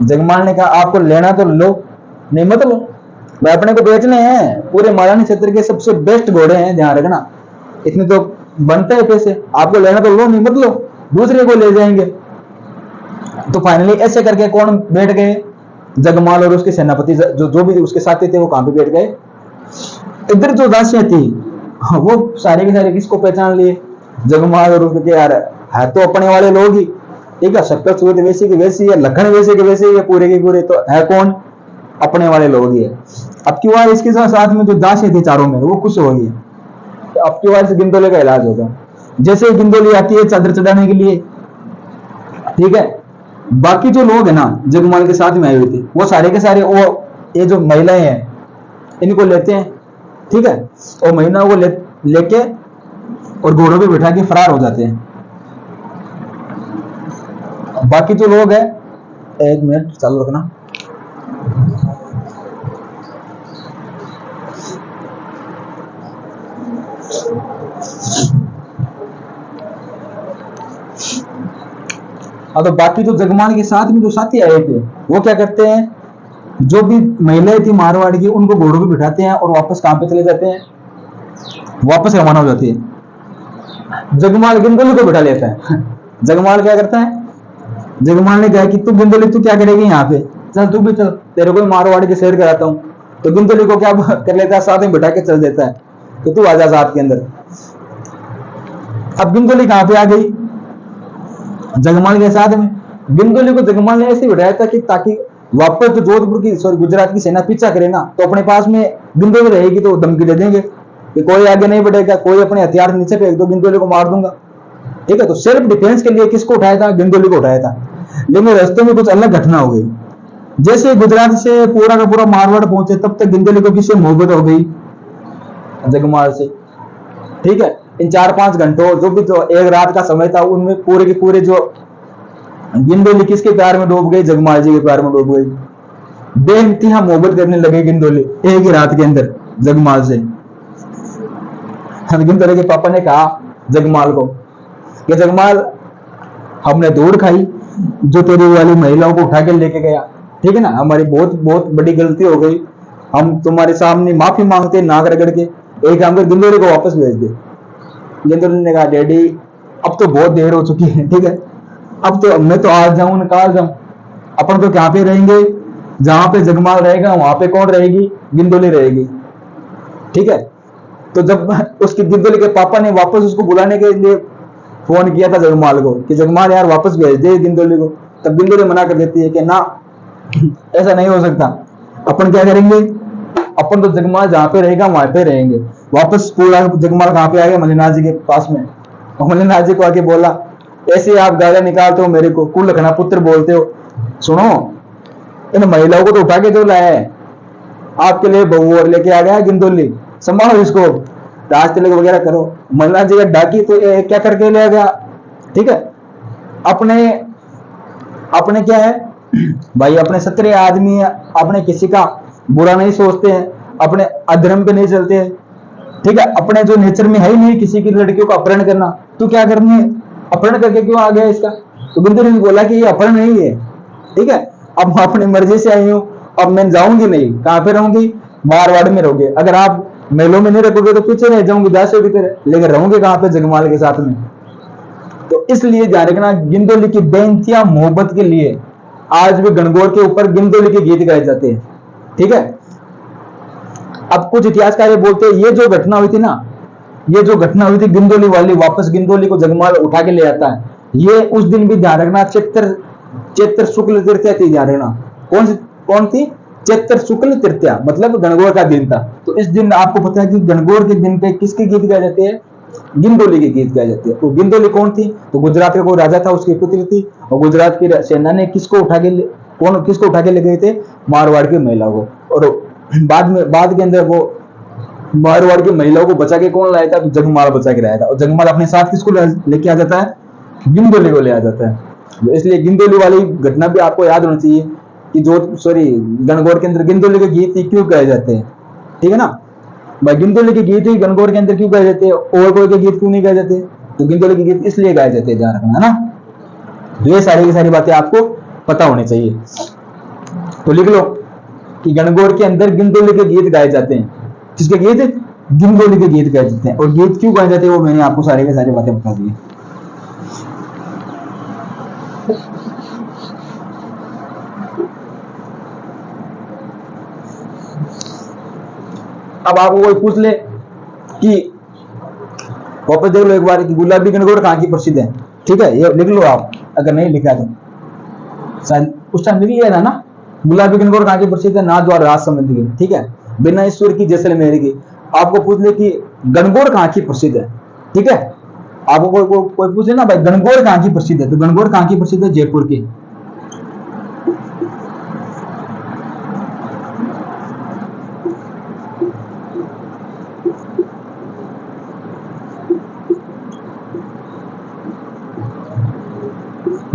जगमाल ने कहा आपको लेना तो लो, नहीं मत लो भाई, अपने को बेचने हैं। पूरे महारानी क्षेत्र के सबसे बेस्ट घोड़े हैं, ध्यान रखना, इतने तो बनते हैं पैसे, आपको लेना तो लो, नहीं मत लो, दूसरे को ले जाएंगे। तो फाइनली ऐसे करके कौन बैठ गए? जगमाल और उसके सेनापति, जो भी उसके साथी थे वो कहां पे बैठ गए? इधर जो दासियां थी वो सारे के सारे किसको पहचान लिए? जगमाल और उसके, यार है तो अपने वाले लोग ही, ठीक है। शक्कर सूरत वैसी की वैसी है, लखन वैसे के वैसे ही है, पूरे के पूरे तो है कौन? अपने वाले लोग ही है। अब की बार इसके साथ में जो दासियां थी चारों में, वो खुश हो गई। तो अब की बार से गिंदोले का इलाज होगा। जैसे गिंदोली आती है चादर चढ़ाने के लिए, ठीक है, बाकी जो लोग है ना जगमाल के साथ में आए हुए थे, वो सारे के सारे, वो ये जो महिलाएं हैं इनको लेते हैं, ठीक है, और महिलाओं को लेके और घोड़ों पे बिठा के फरार हो जाते हैं। बाकी जो लोग हैं, एक मिनट चालू रखना। तो बाकी जो जगमाल के साथ में जो साथी आए थे वो क्या करते हैं, जो भी महिलाएं थी मारवाड़ की उनको घोड़ों पे बिठाते हैं और वापस कहां पे चले जाते हैं, वापस रवाना हो जाती है। जगमाल गिंदोली को बिठा लेता है। जगमाल क्या करता है, जगमाल ने कहा कि तू गिंदोली तू क्या करेगी यहाँ पे, चल तू भी चल, तेरे को मारवाड़ के शहर कराता हूँ। तो गिंदोली को क्या कर लेता है, साथ में बिठा के चल देता है, तो तू आजा साथ के अंदर। अब गिंदोली कहां पे आ गई, जगमाल के साथ में। गिंदोली को जगमाल ने ऐसे बिठाया था कि ताकि वापस जो जोधपुर की, सॉरी गुजरात की सेना पीछा करे ना, तो अपने पास में गिंदोली रहेगी तो धमकी दे देंगे कि कोई आगे नहीं बढ़ेगा, कोई अपने हथियार नीचे फेंक दो, गिंदोली को मार दूंगा, ठीक है। तो सेल्फ डिफेंस के लिए किसको उठाया था, गिंदोली को उठाया था। लेकिन रास्ते में कुछ अलग घटना हो गई। जैसे गुजरात से पूरा का पूरा मारवाड़ पहुंचे, तब तक गिंदोली को किससे मोहब्बत हो गई, जगमाल से, ठीक है। इन 4-5 घंटों जो भी, तो एक रात का समय था, उनमें पूरे के पूरे जो गिंदोली किसके प्यार में डूब गई, जगमाल जी के प्यार में डूब गई। बेइंतहा मोहब्बत करने लगे गिंदोली एक ही रात के अंदर जगमाल से। गिंदोली के पापा ने कहा जगमाल को कि जगमाल, हमने दूर खाई जो तेरी वाली महिलाओं को उठा के लेके गया, ठीक है ना, हमारी बहुत बहुत बड़ी गलती हो गई, हम तुम्हारे सामने माफी मांगते नाक रगड़ के, एक काम कर गिंदोली को वापस भेज दे। गिंदोली ने कहा डैडी अब तो बहुत देर हो चुकी है, ठीक है, अब तो मैं तो आज जाऊं ना कल जाऊं, अपन तो क्या पे रहेंगे, जहां पे जगमाल रहेगा वहां पे कौन रहेगी, गिंदोली रहेगी, ठीक है। तो जब उसकी गिंदोली के पापा ने वापस उसको बुलाने के लिए फोन किया था जगमाल को कि जगमाल यार वापस भेज दे गिंदोली को, तब गिंदोली मना कर देती है कि ना ऐसा नहीं हो सकता, अपन क्या करेंगे, अपन तो जगमाल जहां पे रहेगा वहां पे रहेंगे। वापस पूरा जगमाल कहां पे आ गया, मल्लिनाथ जी के पास में। और मल्लिनाथ जी को आके बोला ऐसे आप गालियां निकालते हो मेरे को, कुल लखना पुत्र बोलते हो, सुनो इन महिलाओं को तो उठा के जो लाया है आपके लिए बहू और लेके आ गया गिंदोली, संभालो इसको, राज तिलक वगैरह करो। मल्लिनाथ जी का डाकी तो क्या करके ले गया, ठीक है। अपने अपने क्या है भाई, अपने सत्रे आदमी है, अपने किसी का बुरा नहीं सोचते हैं, अपने अधर्म पे नहीं चलते हैं, ठीक है। अपने जो नेचर में है ही नहीं किसी की लड़कियों को अपहरण करना, तो क्या करनी है, अपहरण करके क्यों आ गया इसका। तो गिंदोली ने बोला कि ये अपहरण नहीं है, ठीक है, अब मैं अपनी मर्जी से आई हूं, अब मैं जाऊंगी नहीं, कहां पे रहूंगी, मारवाड़ में रहोगे, अगर आप मेलों में नहीं रखोगे तो पीछे रह जाऊंगी 10 की तरह, लेकिन रहूंगे कहां पे, जगमाल के साथ में। तो इसलिए ध्यान रखना, गिंदोली की बेइंतहा मोहब्बत के लिए आज भी गणगौर के ऊपर गिंदोली के गीत गाए जाते हैं। ठीक है। अब कुछ इतिहासकार ये बोलते हैं ये जो घटना हुई थी ना, ये जो घटना हुई थी गिंदोली वाली, वापस गिंदोली को जगमाल उठा के ले आता है, ये उस दिन भी ध्यान रखना चैत्र शुक्ल तृतीया थी। ध्यान रखना कौन थी? चैत्र शुक्ल तृतीया, मतलब गणगौर का दिन था। तो इस दिन आपको पता है कि गणगौर के दिन पे किसके गीत गाए जाते हैं? गिंदोली के गीत गाए जाते हैं। तो गिंदोली कौन थी? तो गुजरात का कोई राजा था, उसकी पुत्री थी, और गुजरात की सेना ने किसको उठा के ले गए थे? मारवाड़ की महिला को। और बाद के अंदर वो मारवाड़ की महिलाओं को बचा के कौन लाया था? तो जगमाल बचा के लाया था। और जगमाल अपने साथ किसको लेके आ जाता है? गिंदोली को ले आ जाता है। तो इसलिए गिंदोली वाली घटना भी आपको याद होनी चाहिए कि गणगौर के अंदर गिंदोली के गीत क्यों गाए जाते हैं। ठीक है ना भाई, गिंदोली के गीत ही गणगौर के अंदर क्यों गाए जाते हैं, और कोई के गीत क्यों नहीं गाए जाते? तो गिंदोली के गीत इसलिए गाए जाते हैं, ध्यान रखना है ना। तो ये सारी की सारी बातें आपको पता होनी चाहिए। तो लिख लो कि गणगौर के अंदर गिंदोली के गीत गाए जाते हैं। किसके गीत? गिंदोली के गीत गाए जाते हैं। और गीत क्यों गाए जाते हैं वो मैंने आपको सारी की सारी बातें बता दी। अब आपको कोई पूछ ले कि वापस देख लो एक बार कि गुलाबी गणगौर कहाँ की प्रसिद्ध है। ठीक है, ये लिख लो आप, अगर नहीं लिखा तो शायद उस टाइम लिख लिया था ना। गुलाबी गणगौर कहाँ की प्रसिद्ध है? नाथद्वारा राजसमंद की। ठीक है, बिना ईश्वर की जैसलमेर की। आपको पूछ ले कि गणगौर कहाँ की प्रसिद्ध है। ठीक है, आपको कोई पूछ ले ना भाई गणगौर कहाँ की प्रसिद्ध है, तो गणगौर कहाँ की प्रसिद्ध है? जयपुर की।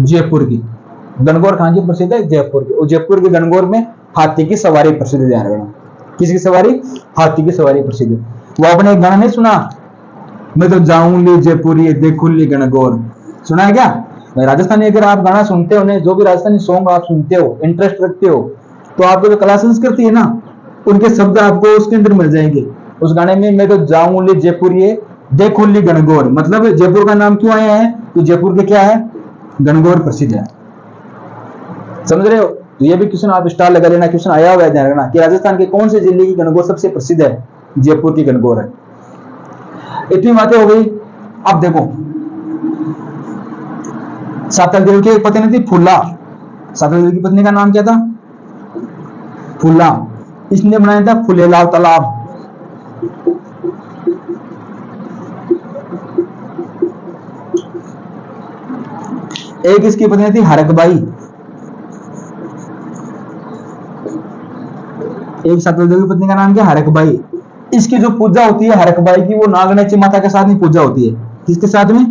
जयपुर की गणगौर कहाँ की प्रसिद्ध है? जयपुर की। और जयपुर के गणगौर में हाथी की सवारी प्रसिद्ध है। ध्यान रखना, किसकी सवारी? हाथी की सवारी प्रसिद्ध है। वो आपने एक गाना नहीं सुना, मैं तो जाऊंगी जयपुरी देखूं ली गणगौर? सुना है क्या भाई? राजस्थानी अगर आप गाना सुनते हो, जो भी राजस्थानी सॉन्ग आप सुनते हो, इंटरेस्ट रखते हो, तो आपको जो कला संस्कृति है ना, उनके शब्द आपको उसके अंदर मिल जाएंगे। उस गाने में मैं तो जाऊंगी जयपुरी देखूं ली गणगौर, मतलब जयपुर का नाम क्यों आया है? तो जयपुर के क्या है? गणगौर प्रसिद्ध है। समझ रहे हो? तो ये भी क्वेश्चन आप स्टार लगा लेना, क्वेश्चन आया हुआ है। ध्यान रखना कि राजस्थान के कौन से जिले की गणगौर सबसे प्रसिद्ध है? जयपुर की गणगौर है। इतनी बातें हो गई। अब देखो, सातल देव की पत्नी थी फूला। सातल देव की पत्नी का नाम क्या था? फूला। इसने बनाया था फुलेलाव तालाब। एक इसकी पत्नी थी हरकबाई। एक सातल देव की पत्नी का नाम क्या? हरकबाई। इसकी जो पूजा होती है हरकबाई की, वो नागनेची माता के साथ में पूजा होती है। किसके साथ में?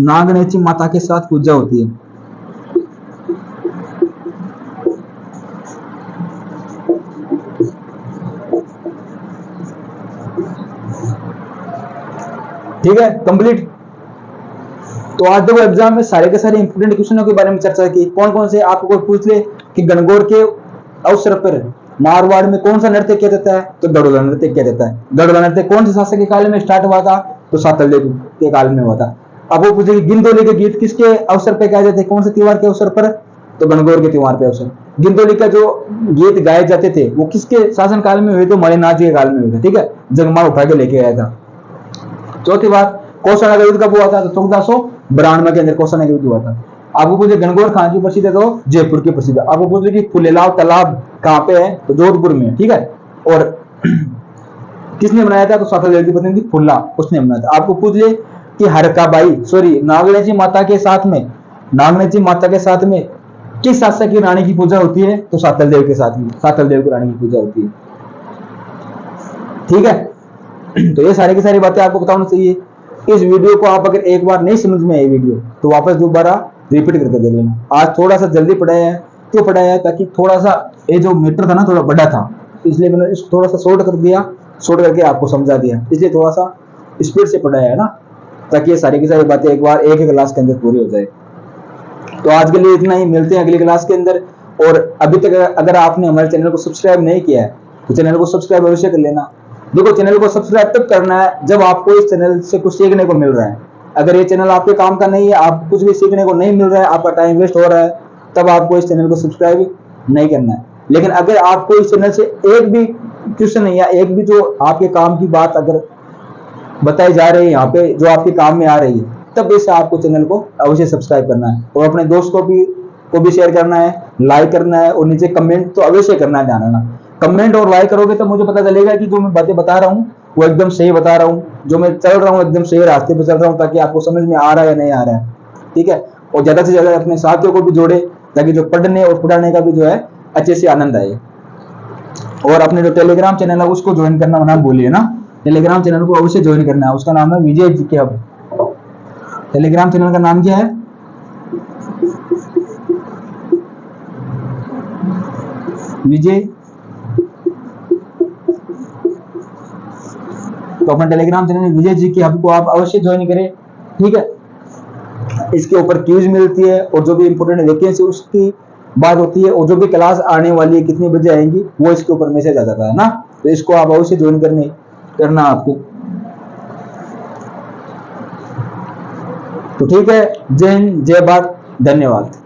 नागनेची माता के साथ पूजा होती है। ठीक है, कंप्लीट। तो आज देखो एग्जाम में सारे के सारे इंपोर्टेंट क्वेश्चनों के बारे में चर्चा की। कौन कौन से आपको कोई पूछ ले कि गणगौर के अवसर पर मारवाड़ में कौन सा नृत्य किया जाता है? तो गढ़वाला नृत्य किया जाता है। गढ़वाला नृत्य कौन से शासक के काल में स्टार्ट हुआ था? तो सातल देव के काल में हुआ था। अब वो पूछे कि गिंदोली के गीत किसके अवसर पर गाए जाते हैं? कौन से त्योहार के अवसर पर? तो गणगौर के त्योहार के अवसर। गिंदोली का जो गीत गाए जाते थे वो किसके शासन काल में हुए? तो मणिनाथ जी के काल में हुए थे। ठीक है, जगमाल उठा के लेके आया था। चौथी बात, कौशल का युद्ध कब हुआ था? तो 1492 के अंदर कौशल का युद्ध हुआ था। आपको पूछे गणगौर कहाँ की प्रसिद्ध है? तो जयपुर की प्रसिद्ध है। आपको पूछे कि फुलेलाव तालाब कहाँ पे है? तो जोधपुर में। ठीक है, और किसने बनाया था? तो सातल देव की पत्नी थी फुल्ला, उसने बनाया था। आपको पूछ ले कि नागनेची माता के साथ में किस शासक की रानी की पूजा होती है? तो सातल देव के साथ में सातल देव की रानी की पूजा होती है। ठीक है, तो ये सारी की सारी बातें आपको बताना चाहिए। इस वीडियो को आप अगर एक बार नहीं समझ में आई वीडियो, तो वापस दोबारा रिपीट करके देख लेना। आज थोड़ा सा जल्दी पढ़ाया है, क्यों पढ़ाया है? ताकि थोड़ा सा ये जो मैटर था ना थोड़ा बड़ा था, इसलिए मैंने इसको थोड़ा सा शॉर्ट कर दिया, शॉर्ट करके आपको समझा दिया, इसलिए थोड़ा सा स्पीड से पढ़ाया है ना, ताकि ये सारी की सारी बातें एक बार एक क्लास के अंदर पूरी हो जाए। तो आज के लिए इतना ही, मिलते हैं अगली क्लास के अंदर। और अभी तक अगर आपने हमारे चैनल को सब्सक्राइब नहीं किया है तो चैनल को सब्सक्राइब अवश्य कर लेना। देखो चैनल को सब्सक्राइब तब करना है जब आपको इस चैनल से कुछ सीखने को मिल रहा है। अगर ये चैनल आपके काम का नहीं है, आप कुछ भी सीखने को नहीं मिल रहा है, आपका टाइम वेस्ट हो रहा है, तब आपको इस चैनल को सब्सक्राइब नहीं करना है। लेकिन अगर आपको इस चैनल से एक भी क्वेश्चन या एक भी जो आपके काम की बात अगर बताई जा रही है यहाँ पे, जो आपके काम में आ रही है, तब इसे आपको चैनल को अवश्य सब्सक्राइब करना है और अपने दोस्त को भी शेयर करना है, लाइक करना है और नीचे कमेंट तो अवश्य करना है। ध्यान रखना, कमेंट और लाइक करोगे तो मुझे पता चलेगा कि जो मैं बातें बता रहा हूँ वो एकदम सही बता रहा हूँ, जो मैं चल रहा हूँ एकदम सही रास्ते पे चल रहा हूँ, ताकि आपको समझ में आ रहा है या नहीं आ रहा है। ठीक है, और ज्यादा से ज्यादा अपने साथियों को भी जोड़े, ताकि जो पढ़ने और पढ़ाने का भी जो है अच्छे से आनंद आए। और अपने जो टेलीग्राम चैनल है उसको ज्वाइन करना ना भूलिए ना, टेलीग्राम चैनल को अवश्य ज्वाइन करना है। उसका नाम है विजय जी के हब। टेलीग्राम चैनल का नाम क्या है? विजय। तो अपना टेलीग्राम चैनल विजय जी के हब को आप अवश्य ज्वाइन करें। ठीक है, इसके ऊपर क्यूज मिलती है और जो भी इंपोर्टेंट वैकेंसी उसकी बात होती है, और जो भी क्लास आने वाली है कितने बजे आएंगी वो इसके ऊपर मैसेज आ जाता है ना। तो इसको आप अवश्य ज्वाइन करना आपको। तो ठीक है, जय हिंद, जय भारत, धन्यवाद।